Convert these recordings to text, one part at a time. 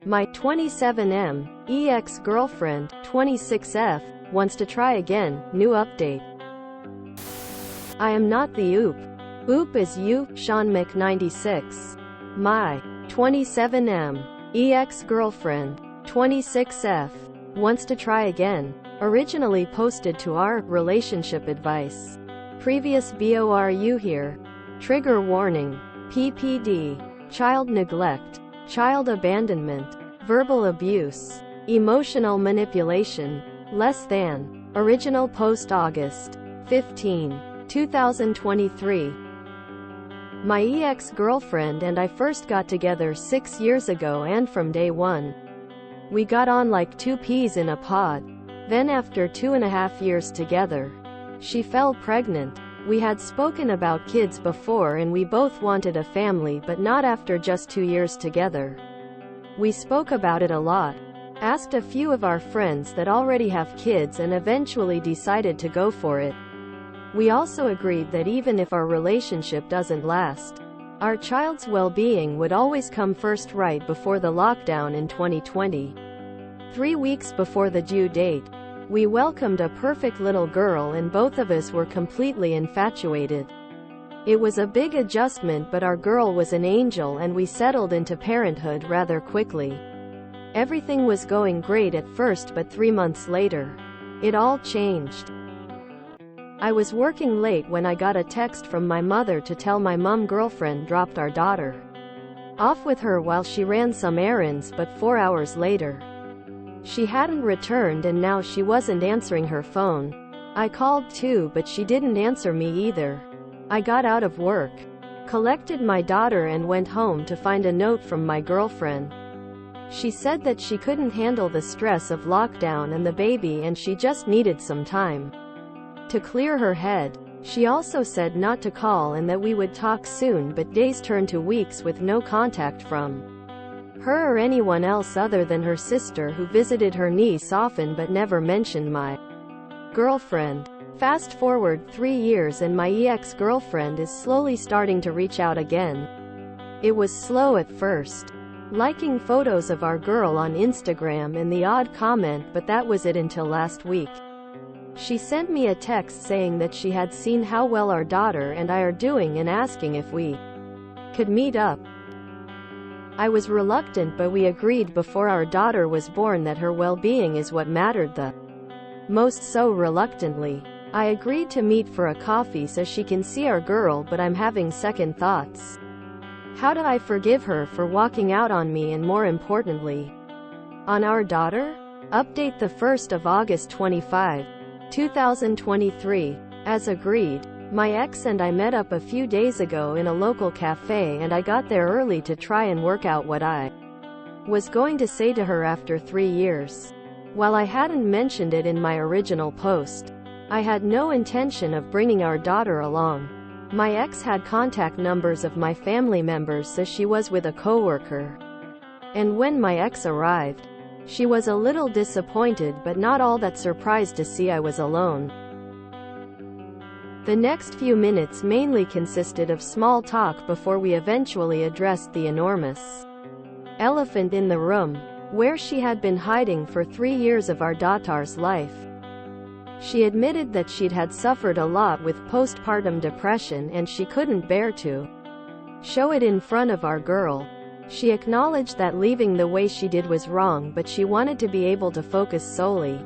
My 27M ex-girlfriend, 26F, wants to try again. New update. I am not the oop. Oop is you, Sean Mc96. My 27M ex-girlfriend, 26F, wants to try again. Originally posted to our relationship advice. Previous BORU here. Trigger warning. PPD. Child neglect. Child abandonment. Verbal abuse. Emotional manipulation. Less than. Original post August 15, 2023. My ex-girlfriend and I first got together 6 years ago, and from day one, we got on like two peas in a pod. Then after 2.5 years together, she fell pregnant. We had spoken about kids before and we both wanted a family, but not after just 2 years together. We spoke about it a lot, asked a few of our friends that already have kids, and eventually decided to go for it. We also agreed that even if our relationship doesn't last, our child's well-being would always come first. Right before the lockdown in 2020, 3 weeks before the due date, we welcomed a perfect little girl and both of us were completely infatuated. It was a big adjustment, but our girl was an angel and we settled into parenthood rather quickly. Everything was going great at first, but 3 months later, it all changed. I was working late when I got a text from my mother to tell my mom girlfriend dropped our daughter off with her while she ran some errands, but 4 hours later, she hadn't returned and now she wasn't answering her phone. I called too, but she didn't answer me either. I got out of work, collected my daughter and went home to find a note from my girlfriend. She said that she couldn't handle the stress of lockdown and the baby and she just needed some time to clear her head. She also said not to call and that we would talk soon, but days turned to weeks with no contact from her or anyone else other than her sister, who visited her niece often but never mentioned my girlfriend. Fast forward 3 years and my ex-girlfriend is slowly starting to reach out again. It was slow at first, liking photos of our girl on Instagram and the odd comment, but that was it until last week. She sent me a text saying that she had seen how well our daughter and I are doing and asking if we could meet up. I was reluctant, but we agreed before our daughter was born that her well-being is what mattered the most. So reluctantly, I agreed to meet for a coffee so she can see our girl, but I'm having second thoughts. How do I forgive her for walking out on me and, more importantly, on our daughter? Update the 1st of August 25, 2023. As agreed, my ex and I met up a few days ago in a local cafe and I got there early to try and work out what I was going to say to her after 3 years. While I hadn't mentioned it in my original post, I had no intention of bringing our daughter along. My ex had contact numbers of my family members, so she was with a coworker. And when my ex arrived, she was a little disappointed but not all that surprised to see I was alone. The next few minutes mainly consisted of small talk before we eventually addressed the enormous elephant in the room, where she had been hiding for 3 years of our daughter's life. She admitted that she'd had suffered a lot with postpartum depression and she couldn't bear to show it in front of our girl. She acknowledged that leaving the way she did was wrong, but she wanted to be able to focus solely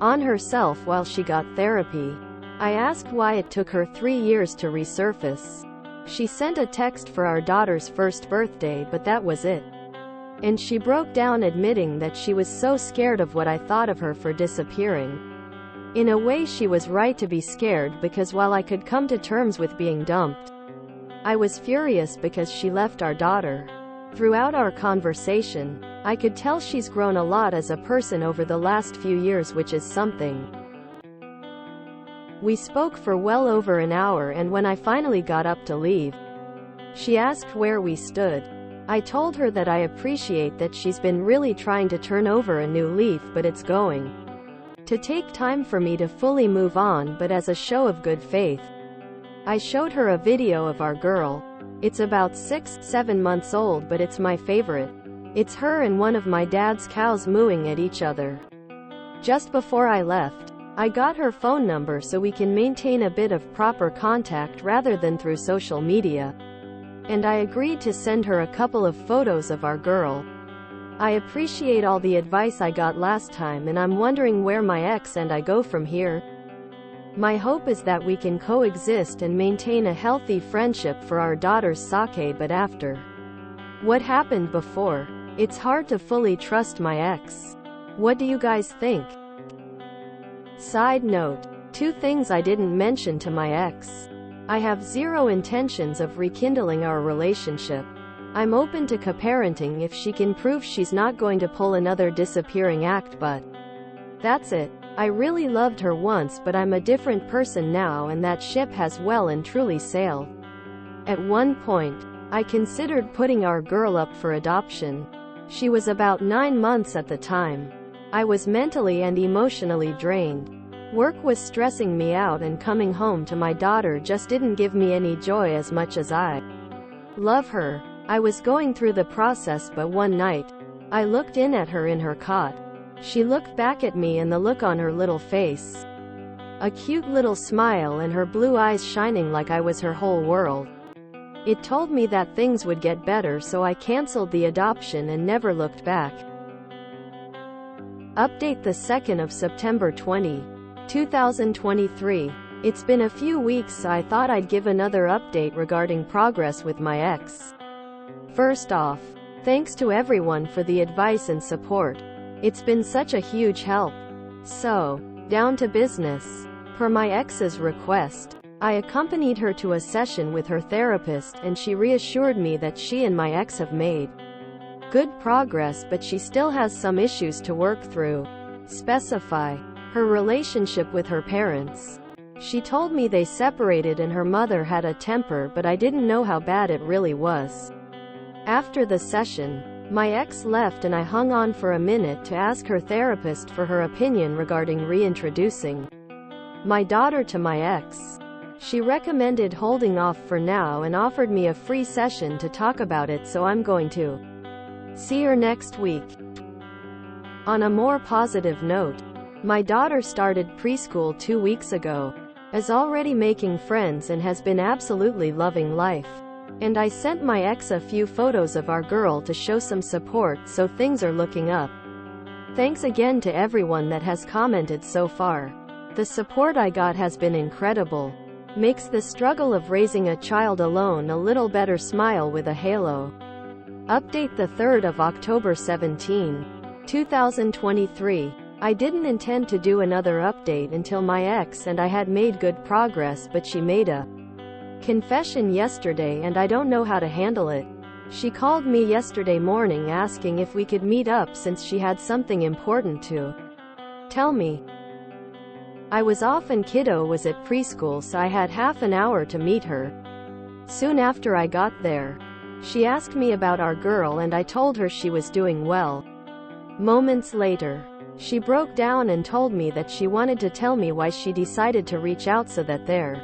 on herself while she got therapy. I asked why it took her 3 years to resurface. She sent a text for our daughter's first birthday, but that was it. And she broke down, admitting that she was so scared of what I thought of her for disappearing. In a way, she was right to be scared, because while I could come to terms with being dumped, I was furious because she left our daughter. Throughout our conversation, I could tell she's grown a lot as a person over the last few years, which is something. We spoke for well over an hour, and when I finally got up to leave, she asked where we stood. I told her that I appreciate that she's been really trying to turn over a new leaf, but it's going to take time for me to fully move on. But as a show of good faith, I showed her a video of our girl. It's about 6-7 months old, but it's my favorite. It's her and one of my dad's cows mooing at each other. Just before I left, I got her phone number so we can maintain a bit of proper contact rather than through social media. And I agreed to send her a couple of photos of our girl. I appreciate all the advice I got last time, and I'm wondering where my ex and I go from here. My hope is that we can coexist and maintain a healthy friendship for our daughter's sake, but after what happened before, it's hard to fully trust my ex. What do you guys think? Side note: 2 things I didn't mention to my ex. I have zero intentions of rekindling our relationship. I'm open to co-parenting if she can prove she's not going to pull another disappearing act, but that's it. I really loved her once, but I'm a different person now, and that ship has well and truly sailed. At one point, I considered putting our girl up for adoption. She was about 9 months at the time. I was mentally and emotionally drained. Work was stressing me out, and coming home to my daughter just didn't give me any joy as much as I love her. I was going through the process, but one night, I looked in at her in her cot. She looked back at me, and the look on her little face, a cute little smile, and her blue eyes shining like I was her whole world. It told me that things would get better, so I canceled the adoption and never looked back. Update: the 2nd of September 2023. It's been a few weeks, so I thought I'd give another update regarding progress with my ex. First off, thanks to everyone for the advice and support. It's been such a huge help. So, down to business. Per my ex's request, I accompanied her to a session with her therapist, and she reassured me that she and my ex have made good progress, but she still has some issues to work through. Specify: her relationship with her parents. She told me they separated and her mother had a temper, but I didn't know how bad it really was. After the session, my ex left, and I hung on for a minute to ask her therapist for her opinion regarding reintroducing my daughter to my ex. She recommended holding off for now and offered me a free session to talk about it, so I'm going to see her next week. On a more positive note, my daughter started preschool 2 weeks ago, is already making friends, and has been absolutely loving life. And I sent my ex a few photos of our girl to show some support, so things are looking up. Thanks again to everyone that has commented so far. The support I got has been incredible. Makes the struggle of raising a child alone a little better. Smile with a halo. Update: the 3rd of October 2023. I didn't intend to do another update until my ex and I had made good progress, but she made a confession yesterday, and I don't know how to handle it. She called me yesterday morning asking if we could meet up since she had something important to tell me. I was off and kiddo was at preschool, so I had half an hour to meet her. Soon after I got there, she asked me about our girl, and I told her she was doing well. Moments later, she broke down and told me that she wanted to tell me why she decided to reach out so that there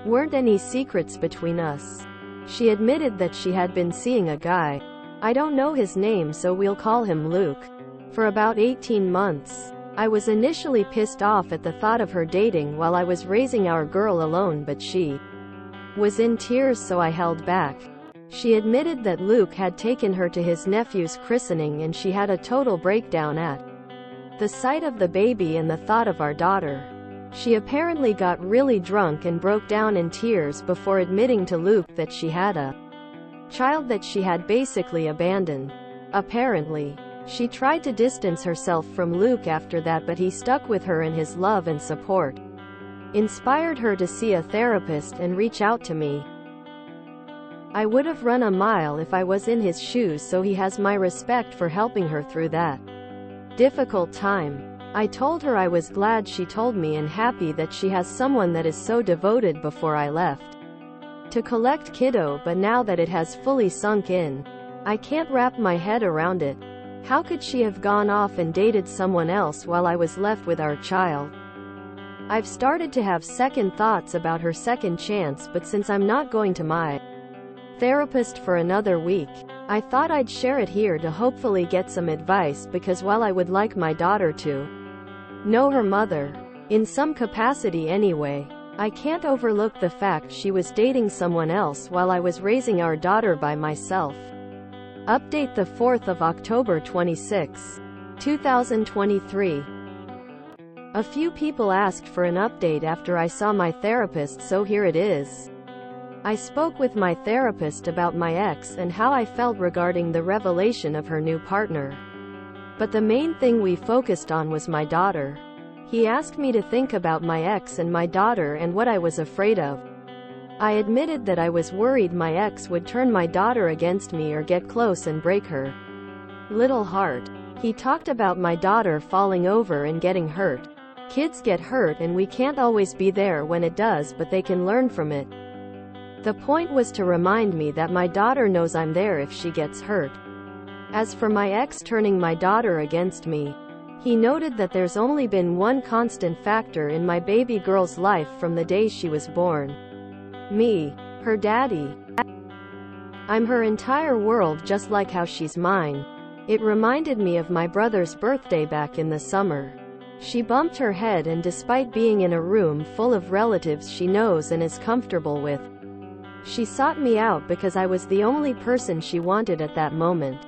weren't any secrets between us. She admitted that she had been seeing a guy. I don't know his name, so we'll call him Luke. For about 18 months. I was initially pissed off at the thought of her dating while I was raising our girl alone, but she was in tears, so I held back. She admitted that Luke had taken her to his nephew's christening, and she had a total breakdown at the sight of the baby and the thought of our daughter. She apparently got really drunk and broke down in tears before admitting to Luke that she had a child that she had basically abandoned. Apparently, she tried to distance herself from Luke after that, but he stuck with her, and his love and support inspired her to see a therapist and reach out to me. I would have run a mile if I was in his shoes, so he has my respect for helping her through that difficult time. I told her I was glad she told me and happy that she has someone that is so devoted. Before I left to collect kiddo, but now that it has fully sunk in, I can't wrap my head around it. How could she have gone off and dated someone else while I was left with our child? I've started to have second thoughts about her second chance, but since I'm not going to my therapist for another week, I thought I'd share it here to hopefully get some advice, because while I would like my daughter to know her mother, in some capacity anyway, I can't overlook the fact she was dating someone else while I was raising our daughter by myself. Update the 4th of October 26, 2023. A few people asked for an update after I saw my therapist, so here it is. I spoke with my therapist about my ex and how I felt regarding the revelation of her new partner. But the main thing we focused on was my daughter. He asked me to think about my ex and my daughter and what I was afraid of. I admitted that I was worried my ex would turn my daughter against me or get close and break her little heart. He talked about my daughter falling over and getting hurt. Kids get hurt and we can't always be there when it does, but they can learn from it. The point was to remind me that my daughter knows I'm there if she gets hurt. As for my ex turning my daughter against me, he noted that there's only been one constant factor in my baby girl's life from the day she was born. Me, her daddy. I'm her entire world, just like how she's mine. It reminded me of my brother's birthday back in the summer. She bumped her head, and despite being in a room full of relatives she knows and is comfortable with, she sought me out because I was the only person she wanted at that moment.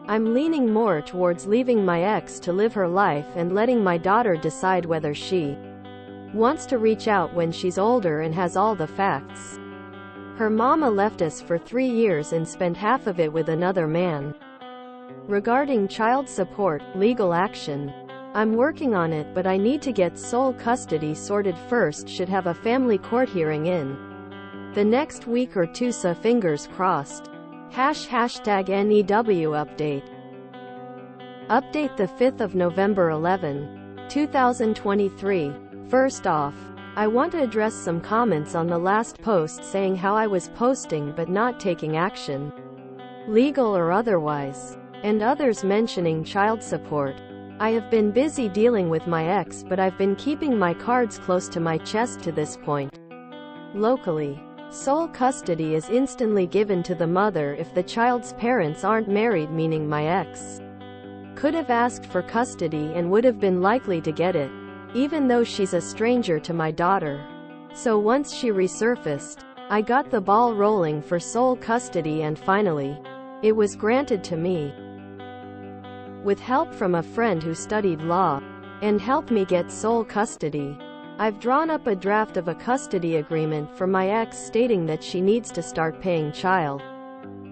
I'm leaning more towards leaving my ex to live her life and letting my daughter decide whether she wants to reach out when she's older and has all the facts. Her mama left us for 3 years and spent half of it with another man. Regarding child support, legal action, I'm working on it, but I need to get sole custody sorted first. Should have a family court hearing in the next week or two, so fingers crossed. #NEW update. Update the 5th of November 11, 2023. First off, I want to address some comments on the last post saying how I was posting but not taking action, legal or otherwise, and others mentioning child support. I have been busy dealing with my ex, but I've been keeping my cards close to my chest to this point. Locally, sole custody is instantly given to the mother if the child's parents aren't married, meaning my ex could have asked for custody and would have been likely to get it, even though she's a stranger to my daughter. So once she resurfaced, I got the ball rolling for sole custody, and finally, it was granted to me. With help from a friend who studied law and helped me get sole custody, I've drawn up a draft of a custody agreement for my ex stating that she needs to start paying child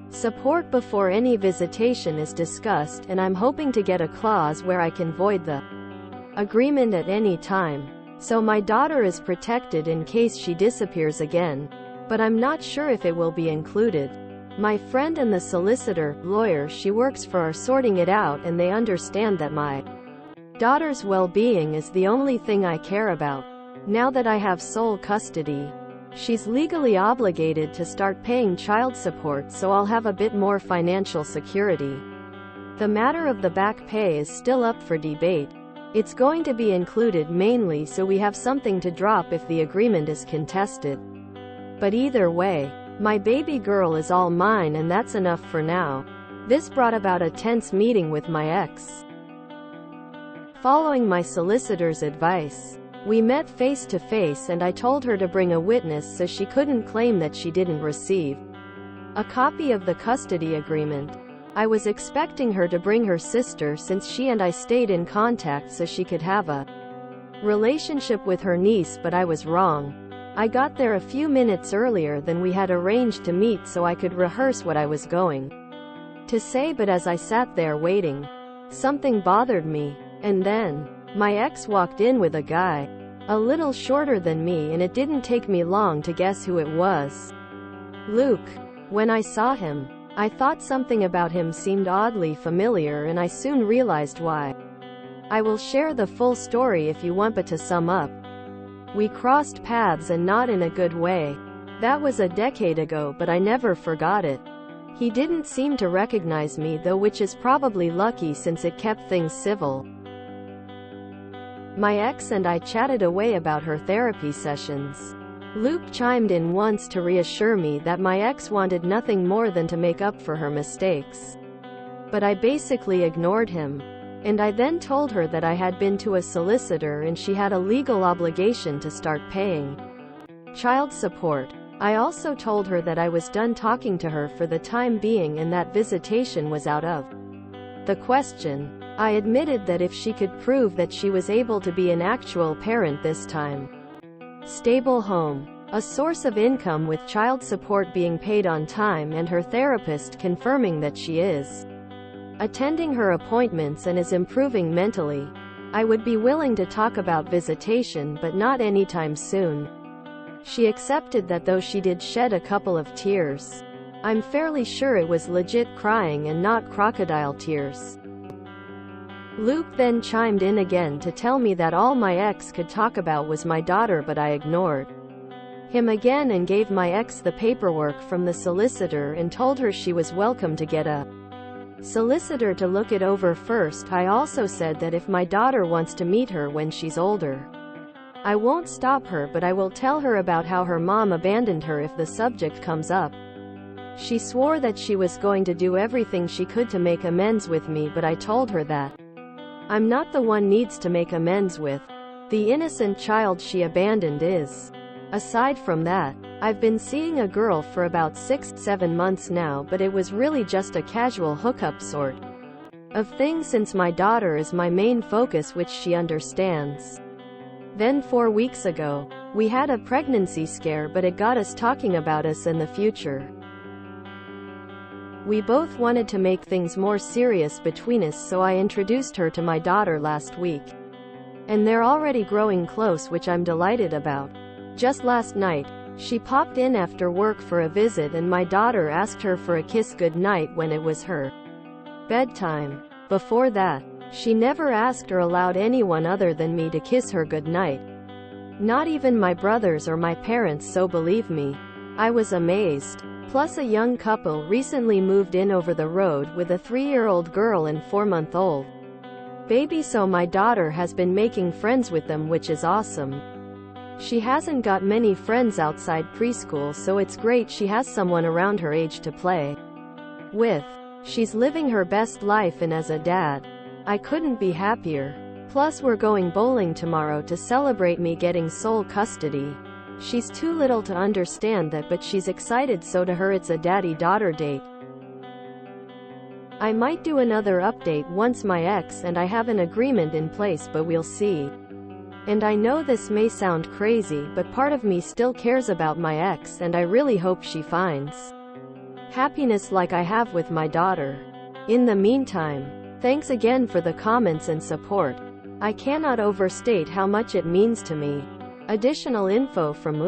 support before any visitation is discussed, and I'm hoping to get a clause where I can void the agreement at any time, so my daughter is protected in case she disappears again, but I'm not sure if it will be included. My friend and the lawyer she works for are sorting it out, and they understand that my daughter's well-being is the only thing I care about. Now that I have sole custody, she's legally obligated to start paying child support, so I'll have a bit more financial security. The matter of the back pay is still up for debate. It's going to be included mainly so we have something to drop if the agreement is contested. But either way, my baby girl is all mine, and that's enough for now. This brought about a tense meeting with my ex. Following my solicitor's advice, we met face to face, and I told her to bring a witness so she couldn't claim that she didn't receive a copy of the custody agreement. I was expecting her to bring her sister, since she and I stayed in contact, so she could have a relationship with her niece, but I was wrong. I got there a few minutes earlier than we had arranged to meet so I could rehearse what I was going to say, but as I sat there waiting, something bothered me. And then, my ex walked in with a guy a little shorter than me, and it didn't take me long to guess who it was. Luke. When I saw him, I thought something about him seemed oddly familiar, and I soon realized why. I will share the full story if you want, but to sum up, we crossed paths, and not in a good way. That was a decade ago, but I never forgot it. He didn't seem to recognize me though, which is probably lucky since it kept things civil. My ex and I chatted away about her therapy sessions. Luke chimed in once to reassure me that my ex wanted nothing more than to make up for her mistakes. But I basically ignored him. And I then told her that I had been to a solicitor and she had a legal obligation to start paying child support. I also told her that I was done talking to her for the time being and that visitation was out of the question. I admitted that if she could prove that she was able to be an actual parent this time, stable home, a source of income with child support being paid on time and her therapist confirming that she is attending her appointments and is improving mentally, I would be willing to talk about visitation but not anytime soon. She accepted that, though she did shed a couple of tears. I'm fairly sure it was legit crying and not crocodile tears. Luke then chimed in again to tell me that all my ex could talk about was my daughter, but I ignored him again and gave my ex the paperwork from the solicitor and told her she was welcome to get a solicitor to look it over first. I also said that if my daughter wants to meet her when she's older, I won't stop her, but I will tell her about how her mom abandoned her if the subject comes up. She swore that she was going to do everything she could to make amends with me, but I told her that I'm not the one needs to make amends with. The innocent child she abandoned is. Aside from that, I've been seeing a girl for about 6-7 months now, but it was really just a casual hookup sort of thing since my daughter is my main focus, which she understands. Then 4 weeks ago, we had a pregnancy scare, but it got us talking about us in the future. We both wanted to make things more serious between us, so I introduced her to my daughter last week. And they're already growing close, which I'm delighted about. Just last night, she popped in after work for a visit and my daughter asked her for a kiss goodnight when it was her bedtime. Before that, she never asked or allowed anyone other than me to kiss her goodnight. Not even my brothers or my parents, so believe me, I was amazed. Plus, a young couple recently moved in over the road with a 3-year-old girl and 4-month-old baby, so my daughter has been making friends with them, which is awesome. She hasn't got many friends outside preschool, so it's great she has someone around her age to play with. She's living her best life, and as a dad, I couldn't be happier. Plus, we're going bowling tomorrow to celebrate me getting sole custody. She's too little to understand that, but she's excited, so to her it's a daddy-daughter date. I might do another update once my ex and I have an agreement in place, but we'll see. And I know this may sound crazy, but part of me still cares about my ex, and I really hope she finds happiness like I have with my daughter. In the meantime, thanks again for the comments and support. I cannot overstate how much it means to me. Additional info from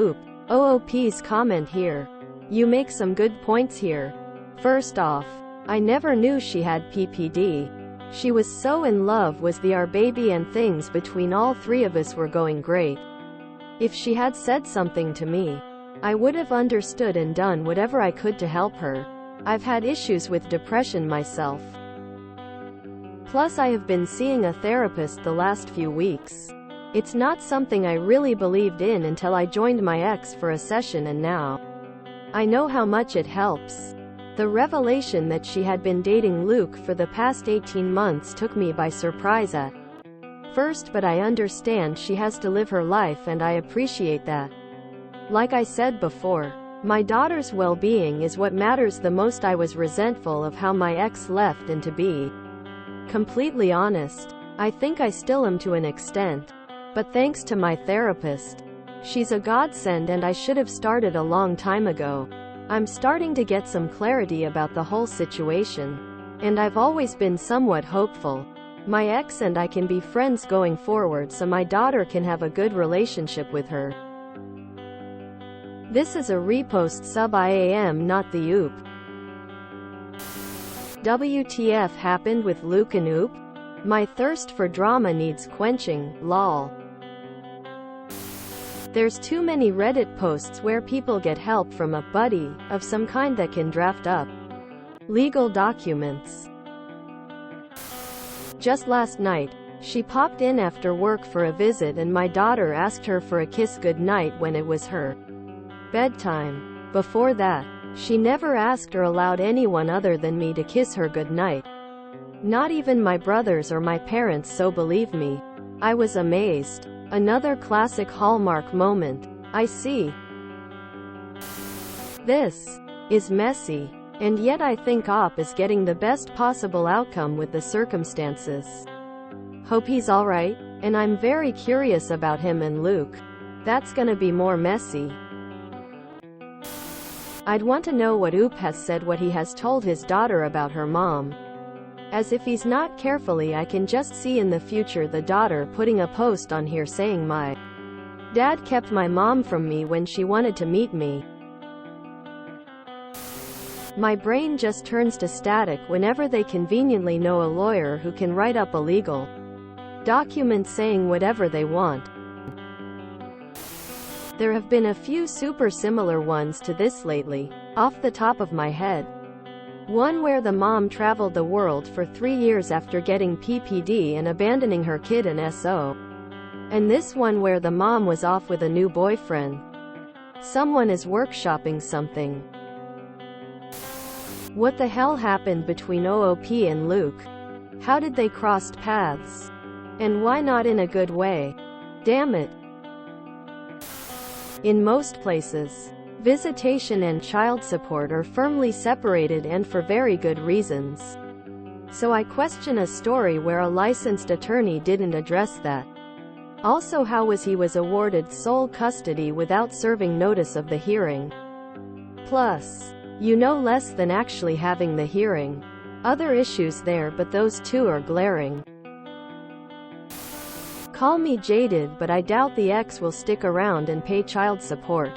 OOP's comment here. You make some good points here. First off, I never knew she had PPD. She was so in love with our baby, and things between all three of us were going great. If she had said something to me, I would have understood and done whatever I could to help her. I've had issues with depression myself. Plus, I have been seeing a therapist the last few weeks. It's not something I really believed in until I joined my ex for a session, and now I know how much it helps. The revelation that she had been dating Luke for the past 18 months took me by surprise at first, but I understand she has to live her life and I appreciate that. Like I said before, my daughter's well-being is what matters the most. I was resentful of how my ex left, and to be completely honest, I think I still am to an extent. But thanks to my therapist, she's a godsend, and I should have started a long time ago. I'm starting to get some clarity about the whole situation, and I've always been somewhat hopeful. My ex and I can be friends going forward, so my daughter can have a good relationship with her. This is a repost sub IAM, not the OOP. WTF happened with Luke and OOP? My thirst for drama needs quenching, lol. There's too many Reddit posts where people get help from a buddy of some kind that can draft up legal documents. Just last night, she popped in after work for a visit and my daughter asked her for a kiss goodnight when it was her bedtime. Before that, she never asked or allowed anyone other than me to kiss her goodnight. Not even my brothers or my parents, so believe me. I was amazed. Another classic Hallmark moment. I see. This is messy. And yet I think Op is getting the best possible outcome with the circumstances. Hope he's alright, and I'm very curious about him and Luke. That's gonna be more messy. I'd want to know what Oop has said, what he has told his daughter about her mom. As if he's not carefully, I can just see in the future the daughter putting a post on here saying my dad kept my mom from me when she wanted to meet me. My brain just turns to static whenever they conveniently know a lawyer who can write up a legal document saying whatever they want. There have been a few super similar ones to this lately, off the top of my head. One where the mom traveled the world for 3 years after getting PPD and abandoning her kid and SO. And this one where the mom was off with a new boyfriend. Someone is workshopping something. What the hell happened between OOP and Luke? How did they cross paths? And why not in a good way? Damn it. In most places, visitation and child support are firmly separated, and for very good reasons. So I question a story where a licensed attorney didn't address that. Also, how was he awarded sole custody without serving notice of the hearing? Plus, you know less than actually having the hearing. Other issues there, but those two are glaring. Call me jaded, but I doubt the ex will stick around and pay child support.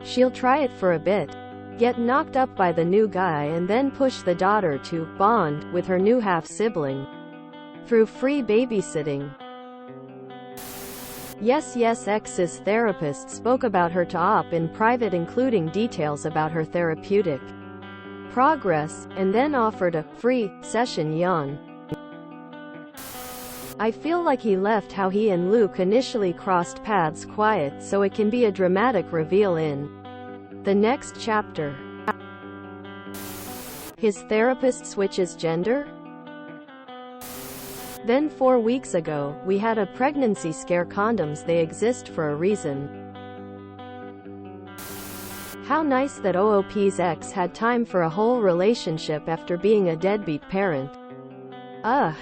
She'll try it for a bit, get knocked up by the new guy, and then push the daughter to bond with her new half-sibling through free babysitting. Yes, ex's therapist spoke about her to Op in private, including details about her therapeutic progress, and then offered a free session. Yawn. I feel like he left how he and Luke initially crossed paths quiet so it can be a dramatic reveal in the next chapter. His therapist switches gender? Then 4 weeks ago, we had a pregnancy scare. Condoms, they exist for a reason. How nice that OOP's ex had time for a whole relationship after being a deadbeat parent. Ugh.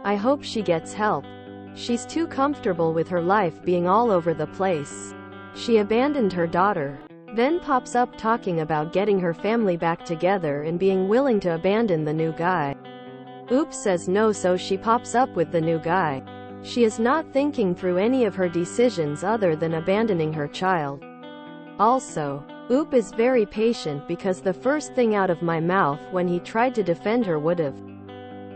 I hope she gets help. She's too comfortable with her life being all over the place. She abandoned her daughter, then pops up talking about getting her family back together and being willing to abandon the new guy. Oop says no, so she pops up with the new guy. She is not thinking through any of her decisions other than abandoning her child. Also, Oop is very patient, because the first thing out of my mouth when he tried to defend her would have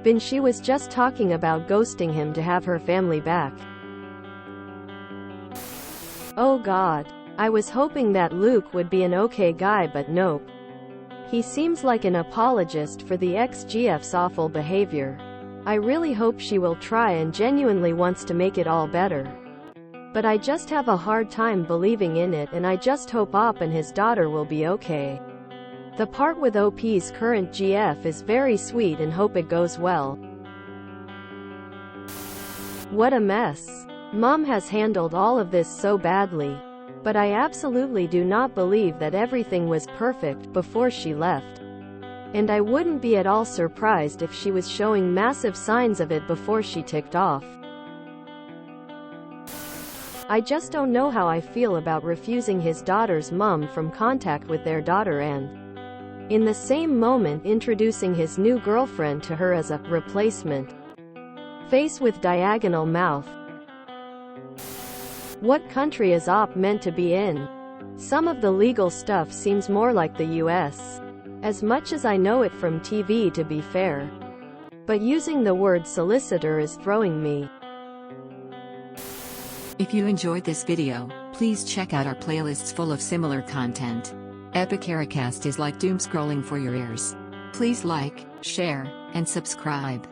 been she was just talking about ghosting him to have her family back. Oh God. I was hoping that Luke would be an okay guy, but nope. He seems like an apologist for the ex-GF's awful behavior. I really hope she will try and genuinely wants to make it all better. But I just have a hard time believing in it, and I just hope Op and his daughter will be okay. The part with OP's current GF is very sweet, and hope it goes well. What a mess. Mom has handled all of this so badly. But I absolutely do not believe that everything was perfect before she left. And I wouldn't be at all surprised if she was showing massive signs of it before she ticked off. I just don't know how I feel about refusing his daughter's mom from contact with their daughter and, in the same moment, introducing his new girlfriend to her as a replacement. Face with diagonal mouth. What country is Op meant to be in? Some of the legal stuff seems more like the US. As much as I know it from TV, to be fair. But using the word solicitor is throwing me. If you enjoyed this video, please check out our playlists full of similar content. Epic Ericast is like doom scrolling for your ears. Please like, share, and subscribe.